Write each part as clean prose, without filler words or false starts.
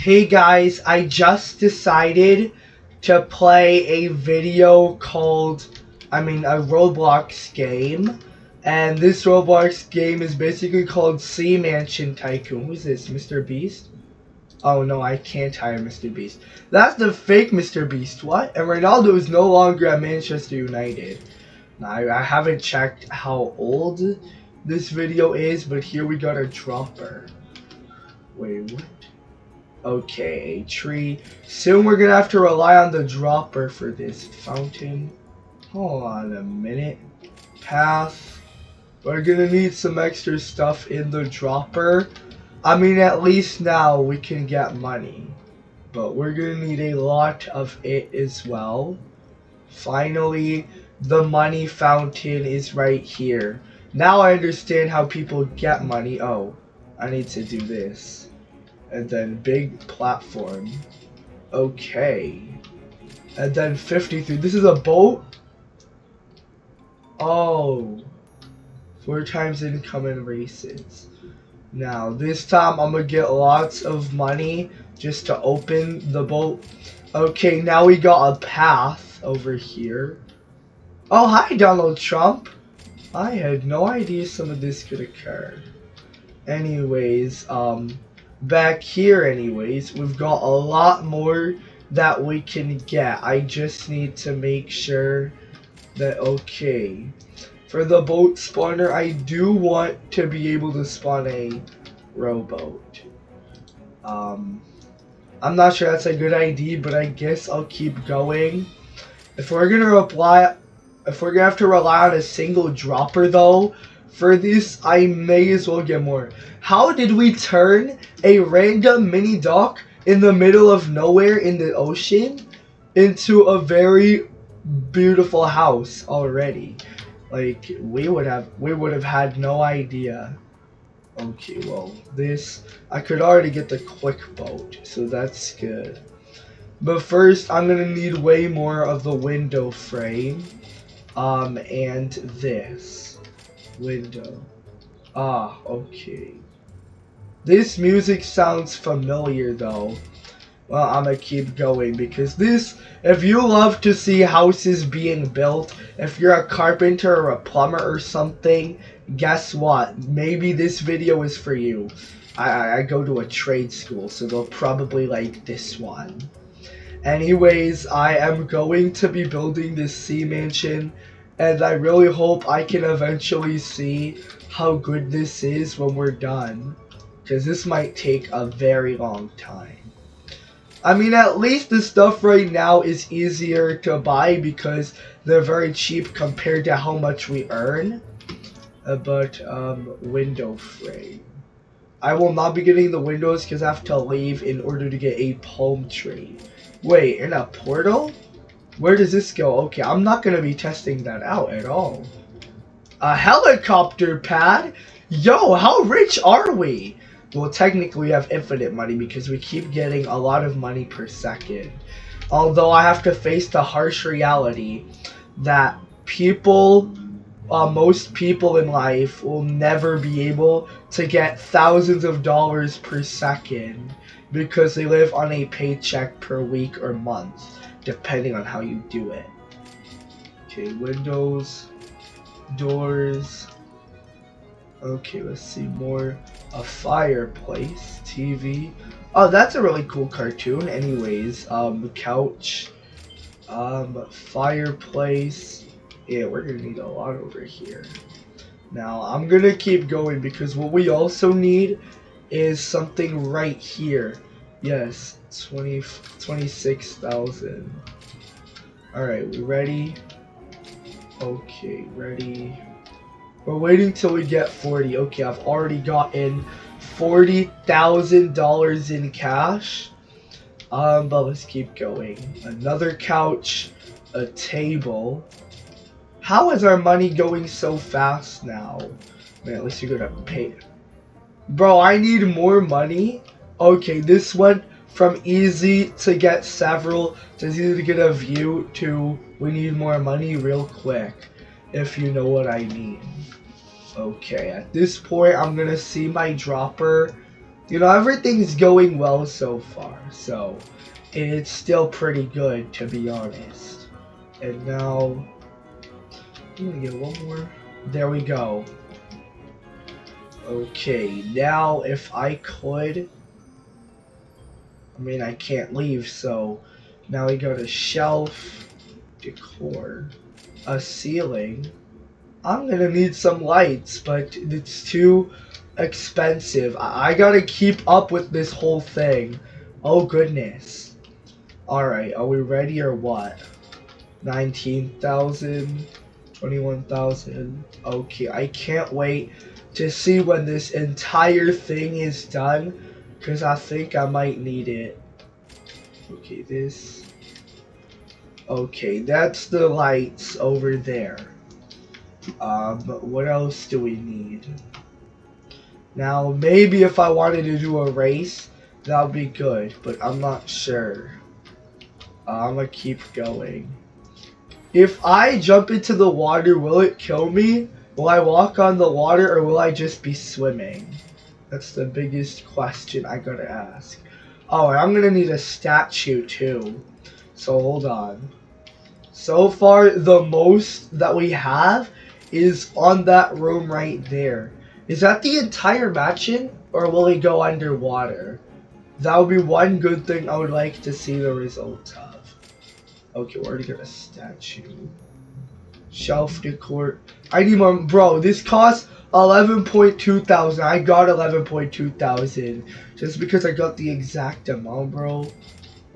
Hey guys, I just decided to play a video called, a Roblox game. And this Roblox game is basically called Mansion Tycoon. Who's this, Mr. Beast? Oh no, I can't hire Mr. Beast. That's the fake Mr. Beast, what? And Ronaldo is no longer at Manchester United. Now, I haven't checked how old this video is, but here we got a dropper. Wait, what? Okay, a tree. Soon we're gonna have to rely on the dropper for this fountain. Hold on a minute. Path. We're gonna need some extra stuff in the dropper. At least now we can get money. But we're gonna need a lot of it as well. Finally, the money fountain is right here. Now I understand how people get money. Oh, I need to do this. And then big platform. Okay. And then 53. This is a boat? Oh. 4 times income in races. Now, this time I'm gonna get lots of money just to open the boat. Okay, now we got a path over here. Oh, hi, Donald Trump. I had no idea some of this could occur. Anyways, back here anyways, we've got a lot more that we can get. I just need to make sure that, okay, for the boat spawner, I do want to be able to spawn a rowboat. I'm not sure that's a good idea, but I guess I'll keep going. If we're gonna have to rely on a single dropper though, for this, I may as well get more. How did we turn a random mini dock in the middle of nowhere in the ocean into a very beautiful house already? Like, we would have had no idea. Okay, well, I could already get the quick boat, so that's good. But first, I'm gonna need way more of the window frame, and this. Window. Ah, okay. This music sounds familiar though. Well, I'm gonna keep going because if you love to see houses being built, if you're a carpenter or a plumber or something, guess what? Maybe this video is for you. I go to a trade school, so they'll probably like this one. Anyways, I am going to be building this sea mansion. And I really hope I can eventually see how good this is when we're done. Because this might take a very long time. At least the stuff right now is easier to buy because they're very cheap compared to how much we earn. Window frame. I will not be getting the windows because I have to leave in order to get a palm tree. Wait, in a portal? Where does this go? Okay, I'm not going to be testing that out at all. A helicopter pad? Yo, how rich are we? Well, technically we have infinite money because we keep getting a lot of money per second. Although I have to face the harsh reality that most people in life will never be able to get thousands of dollars per second because they live on a paycheck per week or month, depending on how you do it. Okay, windows, doors. Okay, let's see more. A fireplace, TV. Oh, that's a really cool cartoon. Anyways, couch, fireplace. Yeah, we're gonna need a lot over here. Now, I'm gonna keep going because what we also need is something right here. Yes, 26,000. Alright, we ready? Okay, ready. We're waiting till we get 40. Okay, I've already gotten $40,000 in cash. But let's keep going. Another couch, a table. How is our money going so fast now? Man, at least you're gonna pay. Bro, I need more money. Okay, this went from easy to get several to easy to get a view to we need more money real quick, if you know what I mean. Okay, at this point I'm gonna see my dropper You know, everything's going well so far, so it's still pretty good, to be honest. And now, I'm gonna get one more. There we go. Okay, now if I could, I mean, I can't leave, so now we go to shelf, decor, a ceiling. I'm gonna need some lights, but it's too expensive. I gotta keep up with this whole thing. Oh goodness. Alright, are we ready or what? 19,000, 21,000. Okay, I can't wait to see when this entire thing is done, because I think I might need it. Okay, this. Okay, that's the lights over there. What else do we need? Now, maybe if I wanted to do a race, that would be good, but I'm not sure. I'm gonna keep going. If I jump into the water, will it kill me? Will I walk on the water, or will I just be swimming? That's the biggest question I gotta ask. Oh, and I'm gonna need a statue too. So hold on. So far, the most that we have is on that room right there. Is that the entire mansion, or will it go underwater? That would be one good thing I would like to see the results of. Okay, we already got a statue. Shelf decor. I need more. Bro, this costs 11.2 thousand. I got 11.2 thousand just because I got the exact amount, bro.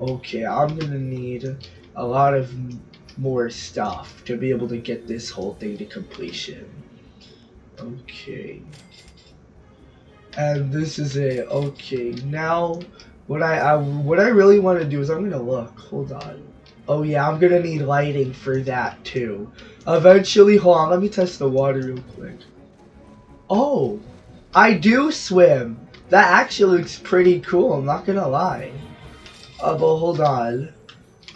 Okay, I'm gonna need a lot of more stuff to be able to get this whole thing to completion. Okay. And this is it. Okay, now what I really want to do is I'm gonna look. Hold on. Oh yeah, I'm gonna need lighting for that too. Eventually, hold on, let me test the water real quick. Oh, I do swim. That actually looks pretty cool, I'm not gonna lie. But hold on.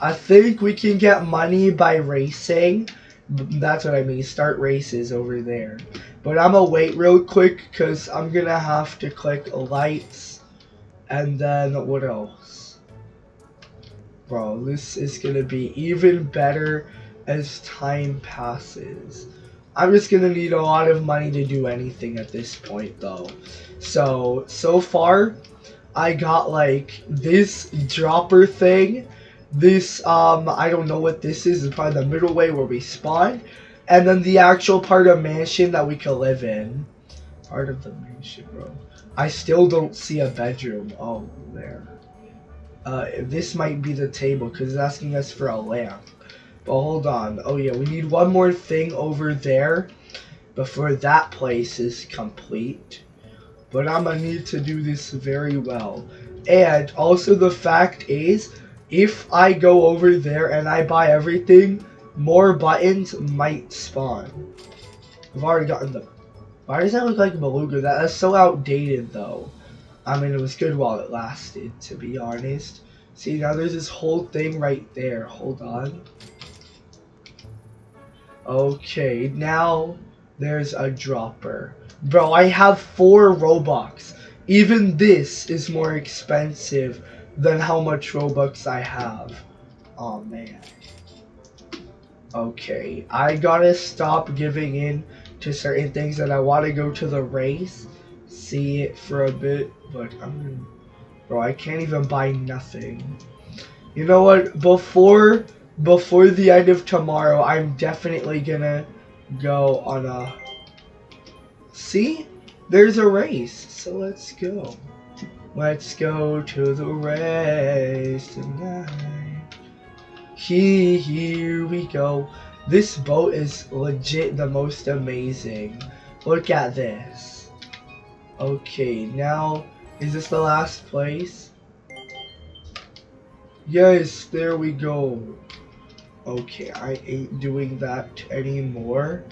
I think we can get money by racing. That's what I mean, start races over there. But I'm gonna wait real quick because I'm gonna have to click lights. And then what else? Bro, this is gonna be even better as time passes. I'm just gonna need a lot of money to do anything at this point though. So far, I got like this dropper thing. This, I don't know what this is. It's probably the middle way where we spawn. And then the actual part of mansion that we can live in. Part of the mansion, bro. I still don't see a bedroom. Oh, there. This might be the table because it's asking us for a lamp. But hold on. Oh yeah, we need one more thing over there before that place is complete. But I'm gonna need to do this very well. And also the fact is, if I go over there and I buy everything, more buttons might spawn. I've already gotten them. Why does that look like Beluga? That's so outdated though. I mean, it was good while it lasted, to be honest. See, now there's this whole thing right there. Hold on. Okay, now there's a dropper. Bro, I have 4 Robux. Even this is more expensive than how much Robux I have. Oh man. Okay, I gotta stop giving in to certain things and I want to go to the race, see it for a bit, but bro, I can't even buy nothing. You know what, before the end of tomorrow, I'm definitely gonna go on a, see, there's a race, so let's go. Let's go to the race tonight. Here we go. This boat is legit the most amazing. Look at this. Okay, now, is this the last place? Yes, there we go. Okay, I ain't doing that anymore.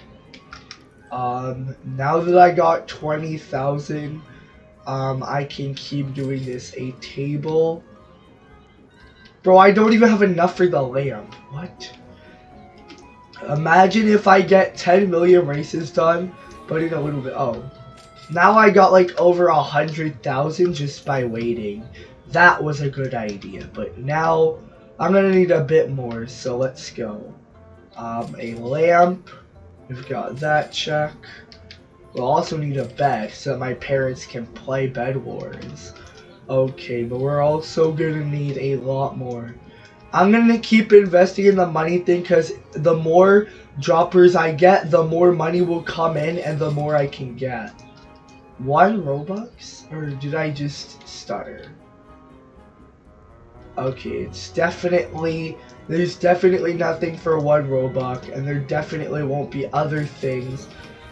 Now that I got 20,000, I can keep doing this. A table. Bro, I don't even have enough for the lamp. What? Imagine if I get 10 million races done, but in a little bit. Oh. Now I got like over 100,000 just by waiting. That was a good idea, but now I'm gonna need a bit more, so let's go. A lamp, we've got that check. We'll also need a bed so that my parents can play Bed Wars. Okay, but we're also gonna need a lot more. I'm gonna keep investing in the money thing because the more droppers I get, the more money will come in and the more I can get. 1 Robux? Or did I just stutter? Okay, there's definitely nothing for 1 Robux, and there definitely won't be other things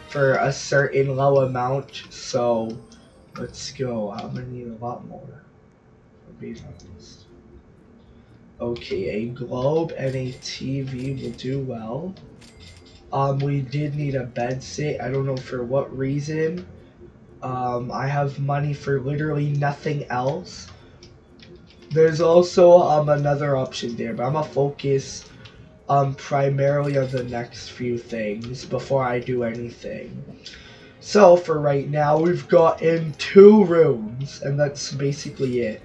for a certain low amount, so let's go. I'm gonna need a lot more, for being honest. Okay, a globe and a TV will do well. We did need a bed set. I don't know for what reason. I have money for literally nothing else. There's also another option there, but I'm gonna focus primarily on the next few things before I do anything. So for right now, we've got in 2 rooms, and that's basically it.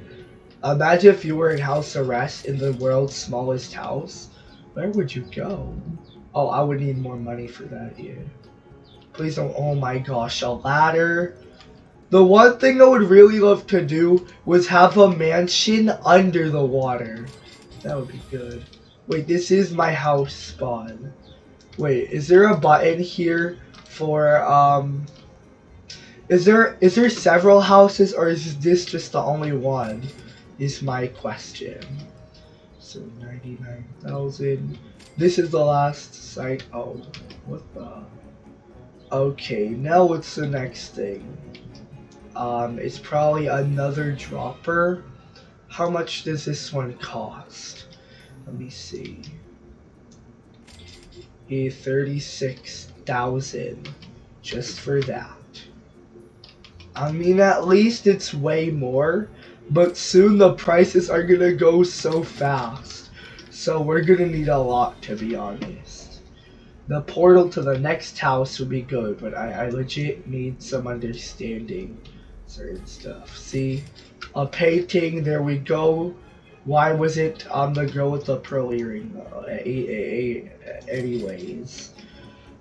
Imagine if you were in house arrest in the world's smallest house. Where would you go? Oh, I would need more money for that here. Please don't. Oh my gosh, a ladder. The one thing I would really love to do was have a mansion under the water. That would be good. Wait, this is my house spawn. Wait, is there a button here for Is there several houses, or is this just the only one? Is my question. So 99,000. This is the last site. Oh, what the? Okay, now what's the next thing? It's probably another dropper. How much does this one cost? Let me see. 36,000 just for that. I mean, at least it's way more, but soon the prices are gonna go so fast. So we're gonna need a lot, to be honest. The portal to the next house would be good, but I legit need some understanding certain stuff. See? A painting, there we go. Why was it on the girl with the pearl earring? Anyways.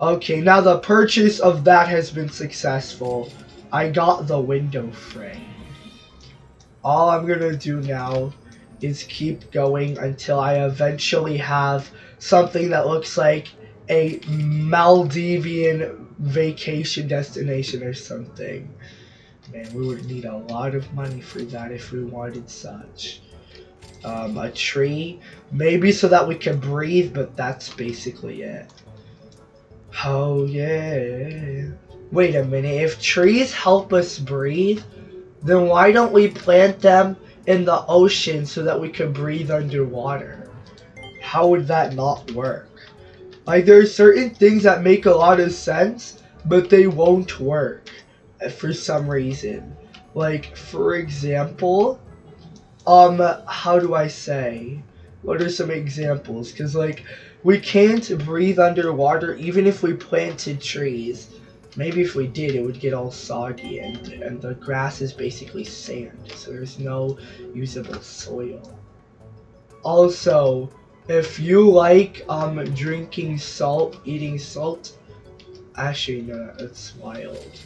Okay, now the purchase of that has been successful. I got the window frame. All I'm gonna do now is keep going until I eventually have something that looks like a Maldivian vacation destination or something. Man, we would need a lot of money for that if we wanted such. A tree, maybe so that we can breathe, but that's basically it. Oh yeah. Wait a minute, if trees help us breathe, then why don't we plant them in the ocean so that we can breathe underwater? How would that not work? Like, there are certain things that make a lot of sense, but they won't work for some reason. Like, for example, how do I say? What are some examples? Because, like, we can't breathe underwater even if we planted trees. Maybe if we did, it would get all soggy, and the grass is basically sand, so there's no usable soil. Also, if you like drinking salt, eating salt, actually no, that's wild.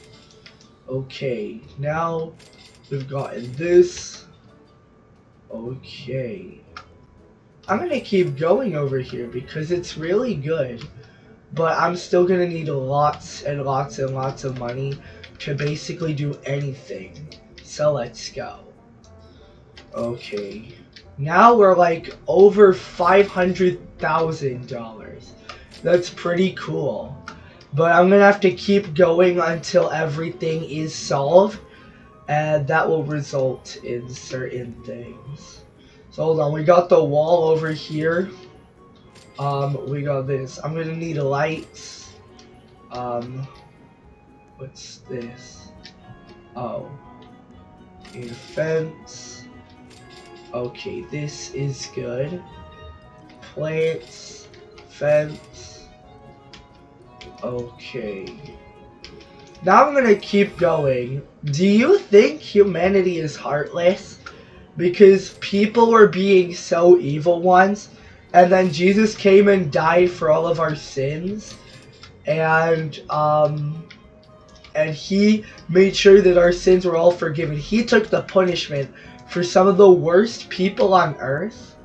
Okay, now we've gotten this. Okay. I'm gonna keep going over here because it's really good. But I'm still gonna need lots and lots and lots of money to basically do anything. So let's go. Okay. Now we're like over $500,000. That's pretty cool. But I'm gonna have to keep going until everything is solved. And that will result in certain things. So hold on, we got the wall over here. We got this. I'm gonna need lights. What's this? Oh. A fence. Okay, this is good. Plants. Fence. Okay. Now I'm gonna keep going. Do you think humanity is heartless? Because people were being so evil once, and then Jesus came and died for all of our sins, and he made sure that our sins were all forgiven. He took the punishment for some of the worst people on earth,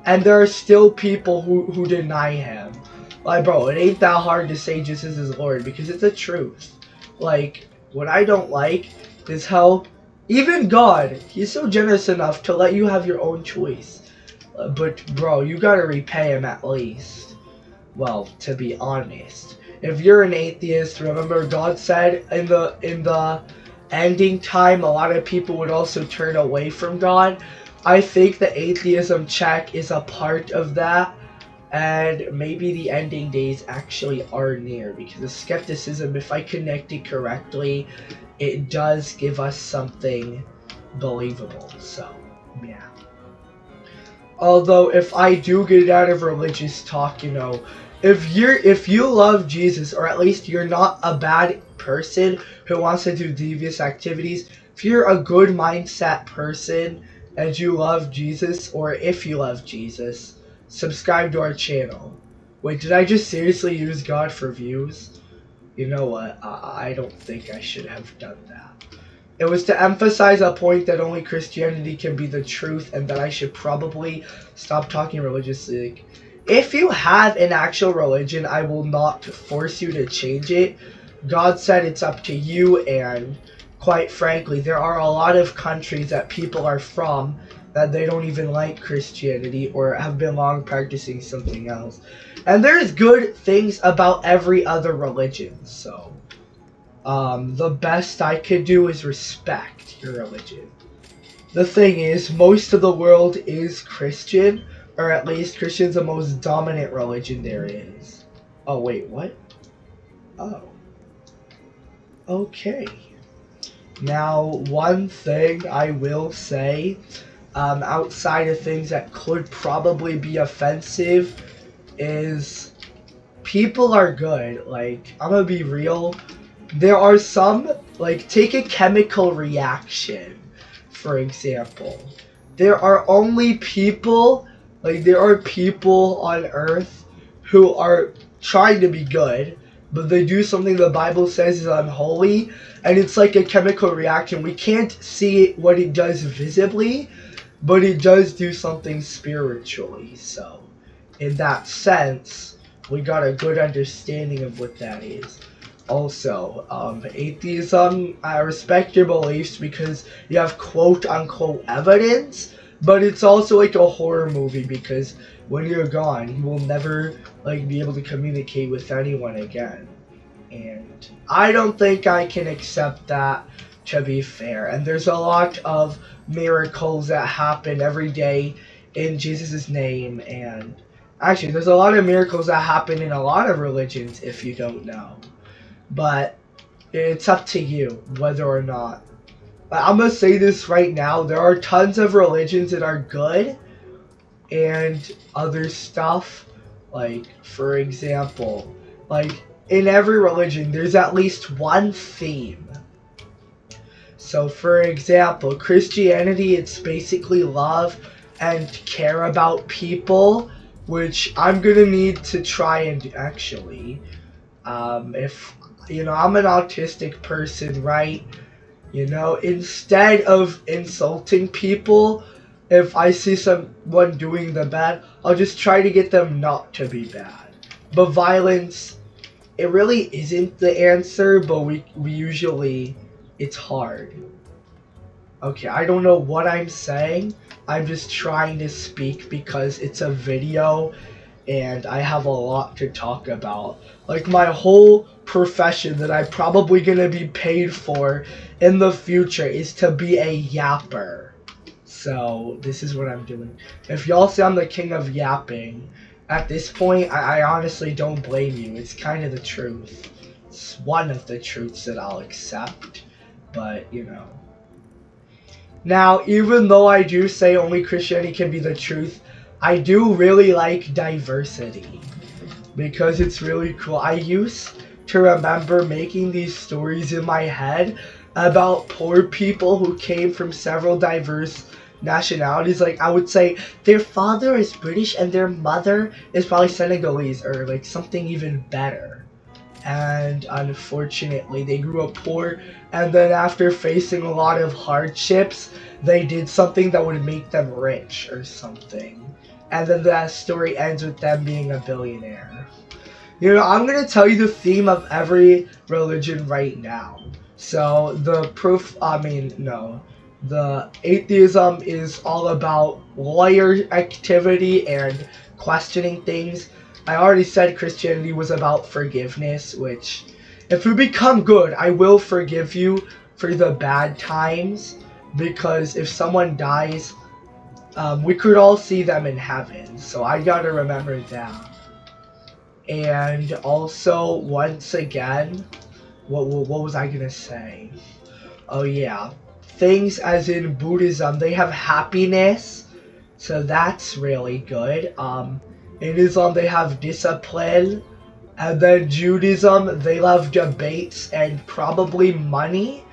and there are still people who deny him. Like, bro, it ain't that hard to say Jesus is Lord, because it's the truth. Like, what I don't like is how even God, he's so generous enough to let you have your own choice. But, bro, you gotta repay him at least. Well, to be honest. If you're an atheist, remember God said in the ending time, a lot of people would also turn away from God. I think the atheism check is a part of that, and maybe the ending days actually are near, because the skepticism, if I connect it correctly, it does give us something believable. So, yeah. Although, if I do get out of religious talk, if you love Jesus, or at least you're not a bad person who wants to do devious activities, if you're a good mindset person and you love Jesus, or if you love Jesus, subscribe to our channel. Wait, did I just seriously use God for views? You know what? I don't think I should have done that. It was to emphasize a point that only Christianity can be the truth, and that I should probably stop talking religiously. If you have an actual religion, I will not force you to change it. God said it's up to you, and quite frankly, there are a lot of countries that people are from that they don't even like Christianity, or have been long practicing something else. And there's good things about every other religion, so the best I could do is respect your religion. The thing is, most of the world is Christian, or at least Christian's the most dominant religion there is. Oh, wait, what? Oh. Okay. Now, one thing I will say, outside of things that could probably be offensive, is people are good. Like, I'm gonna be real. There are some, like, take a chemical reaction, for example. There are people on Earth who are trying to be good, but they do something the Bible says is unholy, and it's like a chemical reaction. We can't see what it does visibly, but it does do something spiritually. So, in that sense, we got a good understanding of what that is. Also, atheism, I respect your beliefs because you have quote-unquote evidence, but it's also like a horror movie, because when you're gone, you will never, like, be able to communicate with anyone again. And I don't think I can accept that, to be fair. And there's a lot of miracles that happen every day in Jesus' name, and actually, there's a lot of miracles that happen in a lot of religions, if you don't know. But it's up to you whether or not. I'm gonna say this right now. There are tons of religions that are good, and other stuff. Like, for example, like, in every religion, there's at least one theme. So, for example, Christianity, it's basically love and care about people, which I'm gonna need to try and actually, if I'm an autistic person, right? Instead of insulting people, if I see someone doing the bad, I'll just try to get them not to be bad. But violence, it really isn't the answer, but we usually, it's hard. Okay, I don't know what I'm saying. I'm just trying to speak because it's a video and I have a lot to talk about. Like, my whole profession that I'm probably gonna be paid for in the future is to be a yapper. So, this is what I'm doing. If y'all say I'm the king of yapping, at this point, I honestly don't blame you. It's kind of the truth. It's one of the truths that I'll accept. But, Now, even though I do say only Christianity can be the truth, I do really like diversity, because it's really cool. I used to remember making these stories in my head about poor people who came from several diverse nationalities. Like, I would say their father is British and their mother is probably Senegalese or like something even better. And unfortunately, they grew up poor, and then after facing a lot of hardships, they did something that would make them rich or something. And then that story ends with them being a billionaire. You know, I'm going to tell you the theme of every religion right now. So, the atheism is all about lawyer activity and questioning things. I already said Christianity was about forgiveness, which, if you become good, I will forgive you for the bad times, because if someone dies, we could all see them in heaven, so I gotta remember that. And also, once again, what was I gonna say? Oh yeah, things as in Buddhism, they have happiness, so that's really good. In Islam, they have discipline, and then Judaism, they love debates and probably money.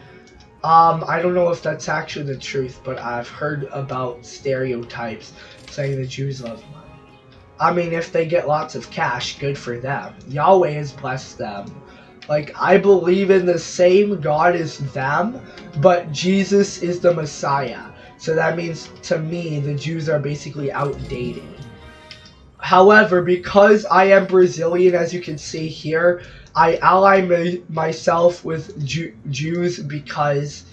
I don't know if that's actually the truth, but I've heard about stereotypes saying the Jews love money. I mean, if they get lots of cash, good for them. Yahweh has blessed them. Like, I believe in the same God as them, but Jesus is the Messiah. So that means, to me, the Jews are basically outdated. However, because I am Brazilian, as you can see here, I ally myself with Jews because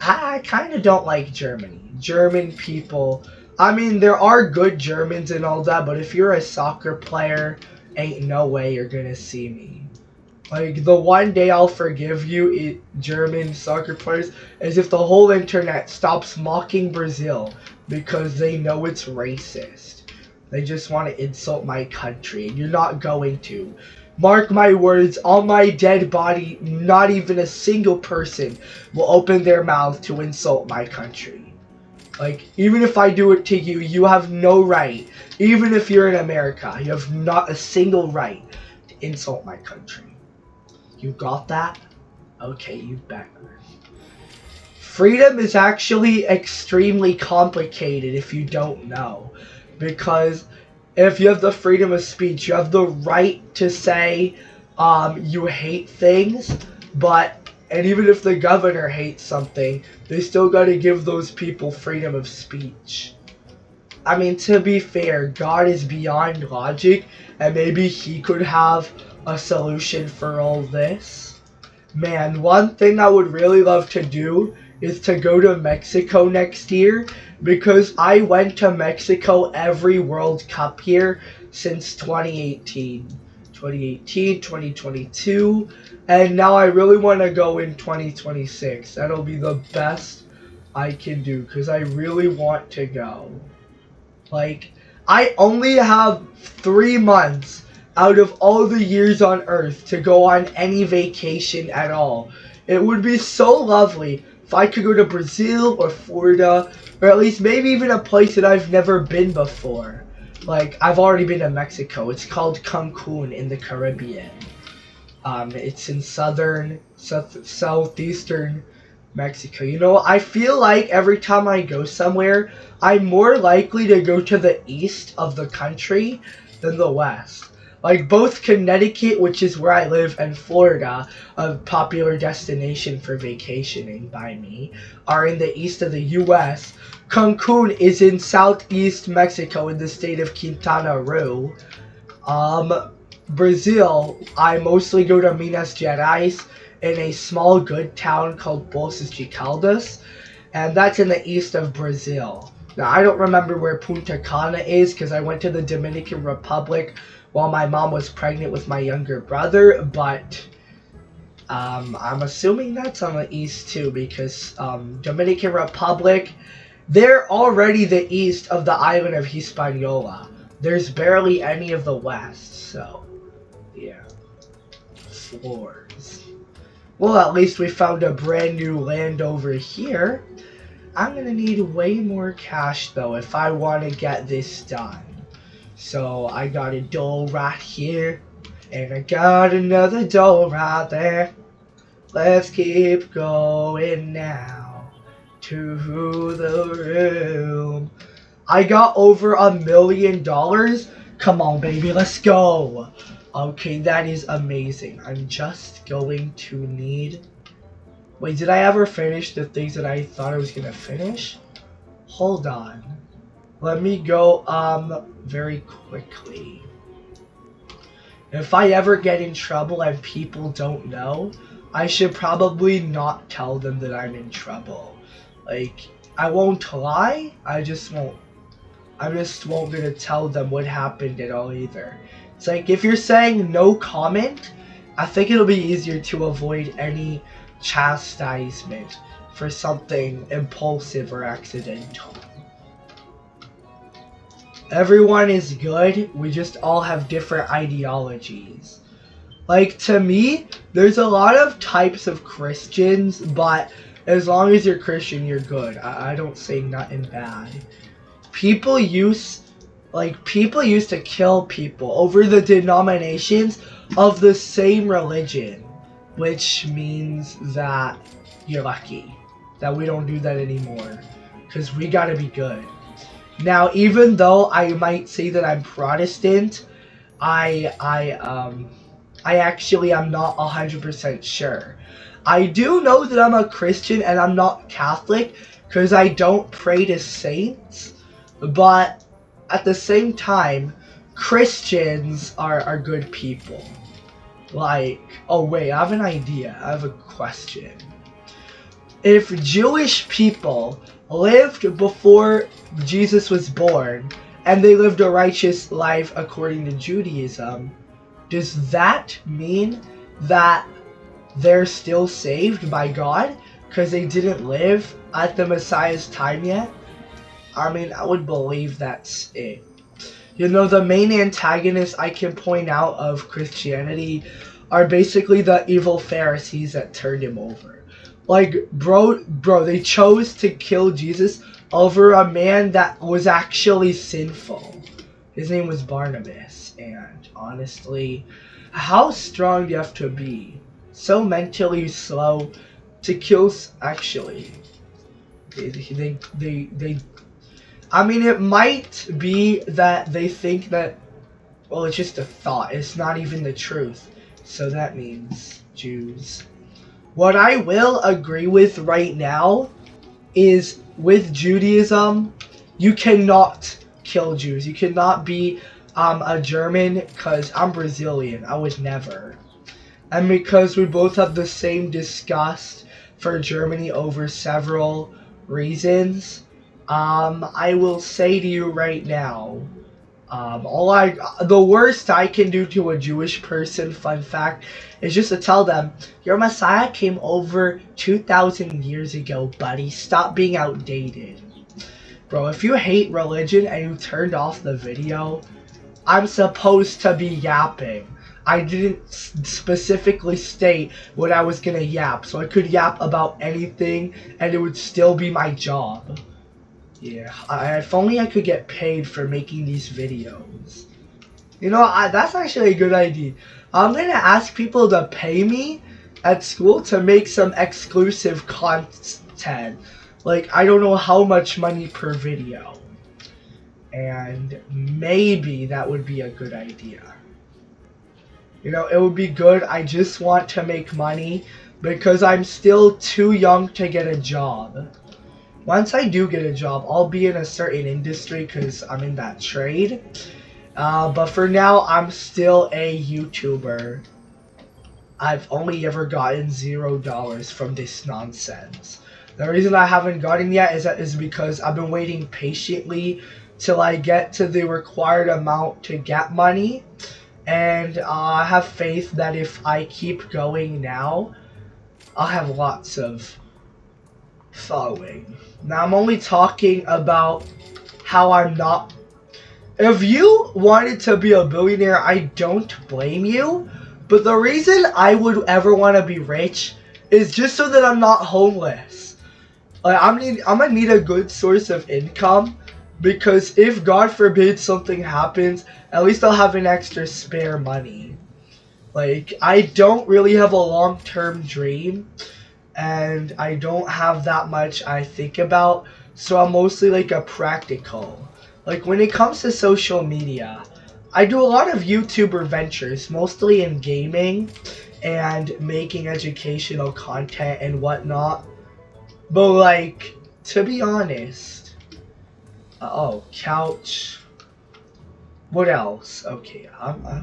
I kind of don't like Germany. German people, I mean, there are good Germans and all that, but if you're a soccer player, ain't no way you're gonna see me. Like, the one day I'll forgive you, German soccer players, is if the whole internet stops mocking Brazil because they know it's racist. They just want to insult my country, and you're not going to. Mark my words, on my dead body, not even a single person will open their mouth to insult my country. Like, even if I do it to you, you have no right. Even if you're in America, you have not a single right to insult my country. You got that? Okay, you better. Freedom is actually extremely complicated if you don't know. Because if you have the freedom of speech, you have the right to say you hate things, and even if the governor hates something, they still gotta give those people freedom of speech. I mean, to be fair, God is beyond logic, and maybe he could have a solution for all this. Man, one thing I would really love to do is to go to Mexico next year, because I went to Mexico every World Cup year since 2018. 2022, and now I really want to go in 2026. That'll be the best I can do, because I really want to go. Like, I only have 3 months out of all the years on Earth to go on any vacation at all. It would be so lovely if I could go to Brazil or Florida, or at least maybe even a place that I've never been before. Like, I've already been to Mexico. It's called Cancun in the Caribbean. It's in southeastern Mexico. You know, I feel like every time I go somewhere, I'm more likely to go to the east of the country than the west. Like, both Connecticut, which is where I live, and Florida, a popular destination for vacationing by me, are in the east of the U.S. Cancun is in southeast Mexico in the state of Quintana Roo. Brazil, I mostly go to Minas Gerais in a small good town called Poços de Caldas, and that's in the east of Brazil. Now, I don't remember where Punta Cana is because I went to the Dominican Republic while my mom was pregnant with my younger brother, but I'm assuming that's on the east too, because Dominican Republic, they're already the east of the island of Hispaniola. There's barely any of the west, so yeah. Floors. Well, at least we found a brand new land over here. I'm gonna need way more cash though if I want to get this done. So I got a doll right here. And I got another door right there. Let's keep going now to the room. I got over $1 million. Come on, baby, let's go. Okay, that is amazing. I'm just going to need... Wait, did I ever finish the things that I thought I was gonna finish? Hold on. Let me go, very quickly. If I ever get in trouble and people don't know, I should probably not tell them that I'm in trouble. Like, I won't lie, I just won't gonna tell them what happened at all either. It's like, if you're saying no comment, I think it'll be easier to avoid any chastisement for something impulsive or accidental. Everyone is good, we just all have different ideologies. Like, to me, there's a lot of types of Christians, but as long as you're Christian, you're good. I don't say nothing bad. People used to kill people over the denominations of the same religion, which means that you're lucky that we don't do that anymore, because we gotta be good. Now, even though I might say that I'm Protestant, I actually am not 100% sure. I do know that I'm a Christian and I'm not Catholic because I don't pray to saints, but at the same time, Christians are good people. Like, oh wait, I have an idea. I have a question. If Jewish people lived before Jesus was born and they lived a righteous life according to Judaism, does that mean that they're still saved by God because they didn't live at the Messiah's time yet? I mean, I would believe that's it. You know, the main antagonists I can point out of Christianity are basically the evil Pharisees that turned him over. Like, bro, they chose to kill Jesus over a man that was actually sinful. His name was Barnabas, and honestly, how strong do you have to be? So mentally slow to kill, actually. I mean, it might be that they think that, well, it's just a thought. It's not even the truth. So that means Jews. What I will agree with right now is with Judaism, you cannot kill Jews. You cannot be a German, because I'm Brazilian. I would never. And because we both have the same disgust for Germany over several reasons, I will say to you right now, the worst I can do to a Jewish person, fun fact, is just to tell them, your Messiah came over 2,000 years ago, buddy. Stop being outdated. Bro, if you hate religion and you turned off the video, I'm supposed to be yapping. I didn't specifically state what I was gonna yap, so I could yap about anything and it would still be my job. Yeah, if only I could get paid for making these videos. You know, that's actually a good idea. I'm gonna ask people to pay me at school to make some exclusive content. Like, I don't know how much money per video. And maybe that would be a good idea. You know, it would be good. I just want to make money because I'm still too young to get a job. Once I do get a job, I'll be in a certain industry because I'm in that trade. But for now, I'm still a YouTuber. I've only ever gotten $0 from this nonsense. The reason I haven't gotten yet is because I've been waiting patiently till I get to the required amount to get money. And I have faith that if I keep going now, I'll have lots of following. Now, I'm only talking about how I'm not... If you wanted to be a billionaire, I don't blame you. But the reason I would ever want to be rich is just so that I'm not homeless. Like, I'm gonna need a good source of income. Because if, God forbid, something happens, at least I'll have an extra spare money. Like, I don't really have a long-term dream, and I don't have that much I think about, so I'm mostly like a practical. Like, when it comes to social media, I do a lot of YouTuber ventures, mostly in gaming and making educational content and whatnot. But, like, to be honest, oh, couch. What else? Okay,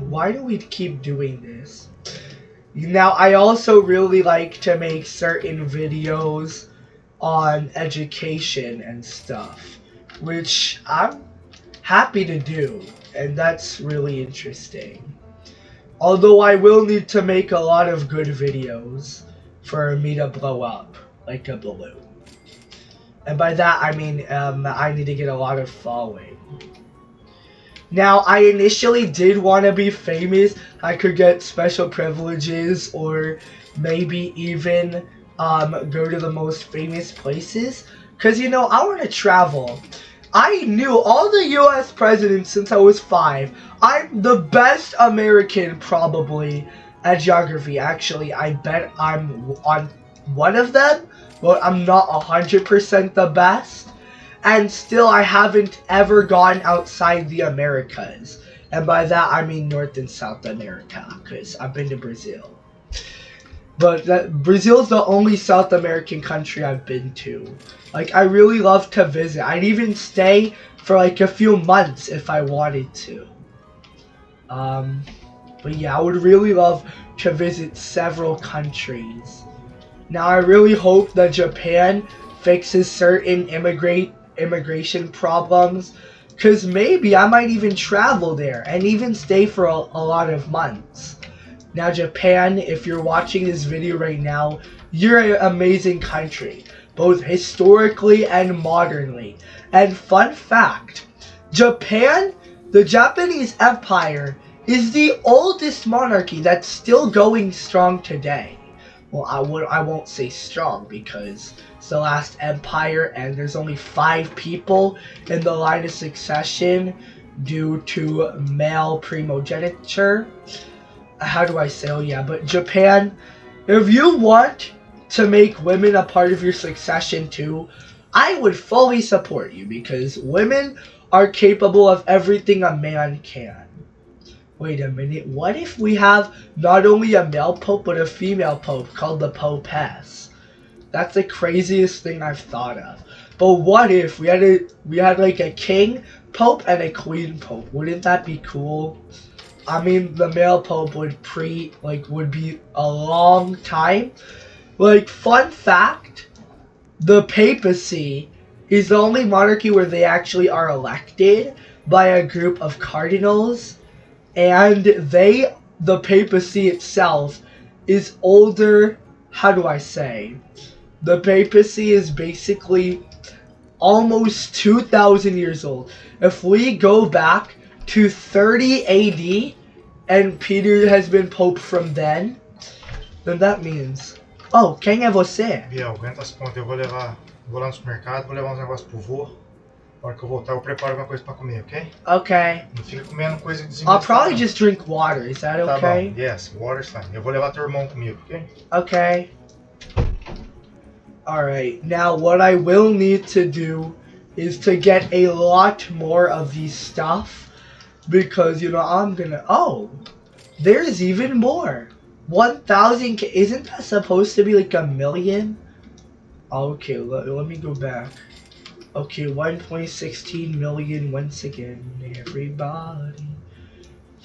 why do we keep doing this? Now, I also really like to make certain videos on education and stuff, which I'm happy to do, and that's really interesting. Although I will need to make a lot of good videos for me to blow up like a balloon. And by that, I mean I need to get a lot of following. Now, I initially did want to be famous. I could get special privileges or maybe even go to the most famous places. Because, you know, I want to travel. I knew all the US presidents since I was 5. I'm the best American, probably, at geography. Actually, I bet I'm on one of them, but I'm not 100% the best. And still, I haven't ever gone outside the Americas. And by that, I mean North and South America, because I've been to Brazil. But Brazil's the only South American country I've been to. Like, I really love to visit. I'd even stay for like a few months if I wanted to. But yeah, I would really love to visit several countries. Now, I really hope that Japan fixes certain immigration problems, because maybe I might even travel there and even stay for a lot of months. Now, Japan, if you're watching this video right now, you're an amazing country, both historically and modernly. And fun fact, Japan, the Japanese Empire, is the oldest monarchy that's still going strong today. Well, I won't say strong because it's the last empire and there's only 5 people in the line of succession due to male primogeniture. How do I say? Oh yeah, but Japan, if you want to make women a part of your succession too, I would fully support you because women are capable of everything a man can. Wait a minute, what if we have not only a male pope but a female pope called the Popess? That's the craziest thing I've thought of. But what if we had like a king pope and a queen pope? Wouldn't that be cool? I mean, the male pope would be a long time. Like, fun fact, the papacy is the only monarchy where they actually are elected by a group of cardinals, and the papacy itself is older. How do I say? The papacy is basically almost 2,000 years old. If we go back to 30 AD, and Peter has been pope from then that means... Oh, quem é você? Biel, aguenta as pontas, eu vou lá no supermercado, vou levar uns negócios pro vô. Na hora que eu voltar, eu preparo alguma coisa pra comer, ok? Okay. Não fica comendo coisa I'll probably just drink water, is that tá okay? Bom. Yes, water's fine. Eu vou levar teu irmão comigo, ok? Okay. Alright, now what I will need to do is to get a lot more of these stuff. Because, you know, I'm gonna... Oh! There's even more! 1,000... Isn't that supposed to be like 1,000,000? Okay, let me go back. Okay, 1.16 million once again, everybody.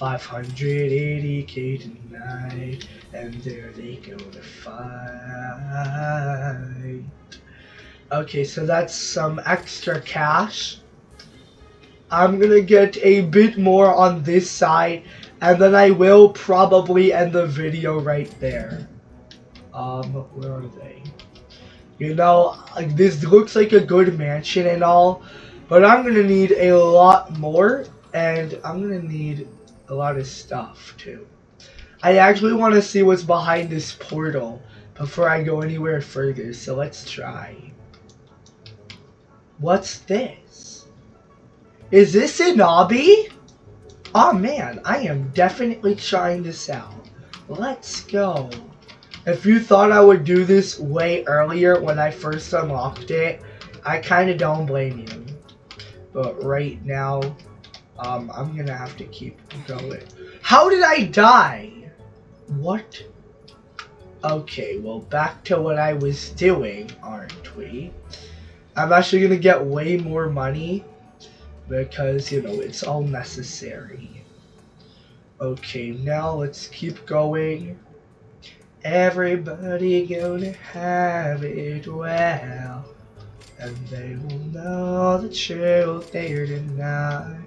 580k tonight, and there they go to fight. Okay, so that's some extra cash. I'm gonna get a bit more on this side, and then I will probably end the video right there. Where are they? You know, like, this looks like a good mansion and all, but I'm gonna need a lot more, and I'm gonna need a lot of stuff too. I actually want to see what's behind this portal before I go anywhere further, so let's try. What's this? Is this an obby? Oh man, I am definitely trying this out. Let's go. If you thought I would do this way earlier when I first unlocked it, I kind of don't blame you. But right now, I'm gonna have to keep going. How did I die? What? Okay, well, back to what I was doing, aren't we? I'm actually gonna get way more money because, you know, it's all necessary. Okay, now let's keep going. Everybody gonna have it well, and they will know the truth there tonight.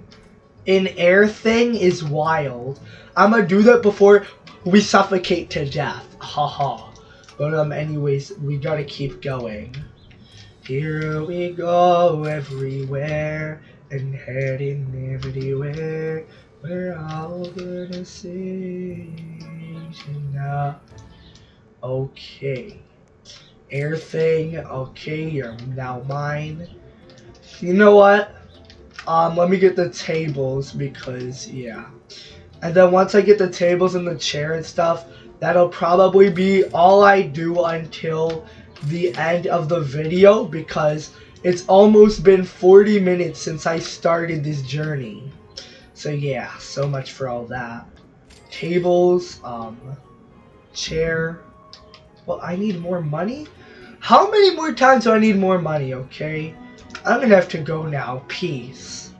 An air thing is wild. I'm gonna do that before we suffocate to death. Haha. But anyways, we gotta keep going. Here we go everywhere and heading everywhere. We're all gonna sing tonight. Okay. Air thing. Okay, you're now mine. You know what? Let me get the tables because, yeah. And then once I get the tables and the chair and stuff, that'll probably be all I do until the end of the video because it's almost been 40 minutes since I started this journey. So yeah, so much for all that. Tables, chair. Well, I need more money? How many more times do I need more money, okay? I'm gonna have to go now. Peace.